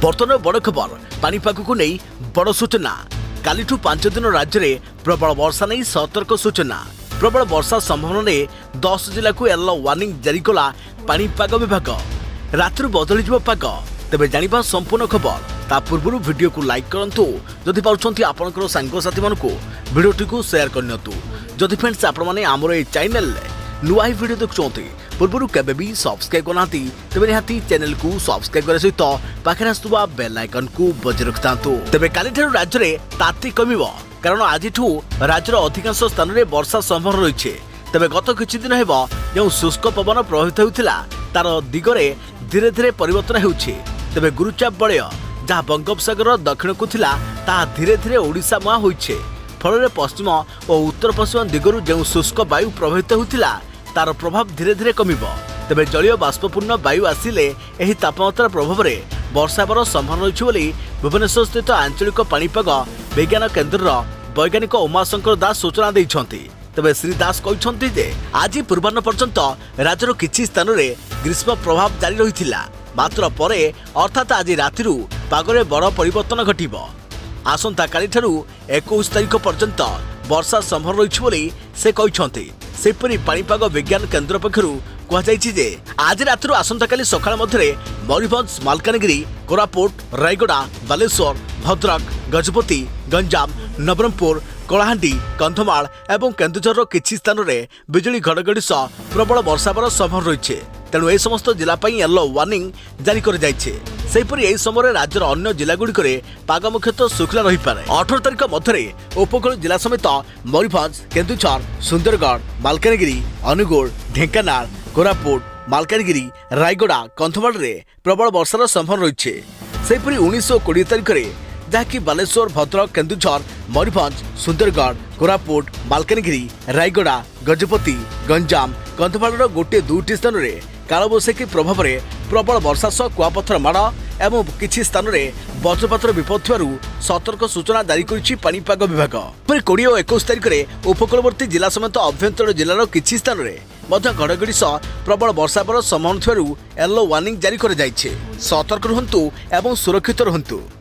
बर्तमान बड़ खबर पानीपाग को नहीं बड़ सूचना। कालीठू 5 दिन राज्य में प्रबल वर्षा नहीं सतर्क सूचना। प्रबल वर्षा संभावना ने 10 जिला को येलो वार्निंग जारी कला पानीपाग विभाग। रात बदली पाग तेज जाना संपूर्ण खबर ता पूर्व वीडियो को लाइक करंतु जदि पाउछंती आपनकर सांगसाथी मानकु वीडियोटी को शेयर करनियतु। जदि फ्रेंड्स आपण माने हमर ए चैनल नुआ वीडियो देखुछंती पूर्व केबे भी सब्सक्राइब करनाती तेबे निहाती चैनल को सब्सक्राइब करे सहित पाखरे आसुवा बेल आइकन को बजाय रखतांतु। तेबे काली ठारू राज्य रे ताती कमिबो कारण आजिठू राज्यर अधिकांश स्थान रे वर्षा संभावना रहिछे। तेबे गत किछि दिन हेबो जो शुष्क पवन प्रभावित होउथिला तार दिगरे धीरे धीरे परिवर्तन हेउछे। तेबे गुरुचाप बलय जहाँ बंगोपसागर दक्षिण को थिला ता धीरे धीरे ओडिशा मुहां होइछे। फल पश्चिम और उत्तर पश्चिम दिगरु जो शुष्क वायु प्रभावित होउथिला तार प्रभाव धीरे धीरे कमिबो। तेबे जलीय बाष्पपूर्ण वायु आसिले एही तापमात्रा प्रभाव में वर्षा हेबार संभावना रहिछि बोली भुवनेश्वर स्थित आंचलिक पाणीपाग विज्ञान केन्द्रर वैज्ञानिक उमाशंकर दास सूचना दैछन्ति। तेबे श्री दास कहते जे आज पूर्वाह्न पर्यंत राज्यर किछि स्थान में ग्रीष्म प्रभाव जारी रहिथिला मात्र परे अर्थात आज रातिरु पागरे बड़ परिवर्तन घटिबो। आसंता काली ठारू 21 तारिख पर्यंत वर्षा संभव रहिछि बोली से कहते। सेपरी पाणीपाग विज्ञान केन्द्र पक्षरु कहुଯାଇଛି जे आज रातिरु आसंता काली सकाळ मध्यरे मयूरभंज मालकानगिरी कोरापुट रायगड़ा बालेश्वर भद्रक गजपति गंजाम नवरंगपुर कलाहांडी कंधमाल एवं केन्दुझर किछि स्थान में बिजुली घड़घड़ी सह प्रबल वर्षा हेबार संभव रही। तेणु ए समस्त जिला येलो वार्निंग जारी कर सेहीपरि एही समय राज्यर अन्य जिलागुड़िक पाग मुख्यतः शुखला रही पारे। 18 तारिख मध्य उपकूल जिला समेत मयूरभंज केन्दुझर सुंदरगढ़ मालकानगिरी अनुगुल ढेंकानाल कोरापुट मालकानगिरी रायगड़ा कंधमाल में प्रबल वर्षार संभावना रही। सेहीपरि 19 और 20 तारिख में जहाँकि बालेश्वर भद्रक केन्दुझर मयूरभंज सुंदरगढ़ कोरापुट मालकानगिरी रायगड़ा गजपति गंजाम कंधमाल गोटे 2टी स्थान में कालबैशाखी प्रभाव में प्रबल वर्षा सह कुआपथर माड़ एवं किछि स्थान में वज्रपातर विपद थिबारु सतर्क सूचना जारी करिछि पाणीपाग विभाग। 20 और 21 तारिख में उपकूलवर्ती जिला समेत अभ्यंतर जिलार किछि स्थान में मध्य घड़घड़ी सह प्रबल वर्षा हेबार संभावना थिबारु येलो वार्निंग जारी कर जाइछे। सतर्क रुहंतु एवं सुरक्षित रुहंतु।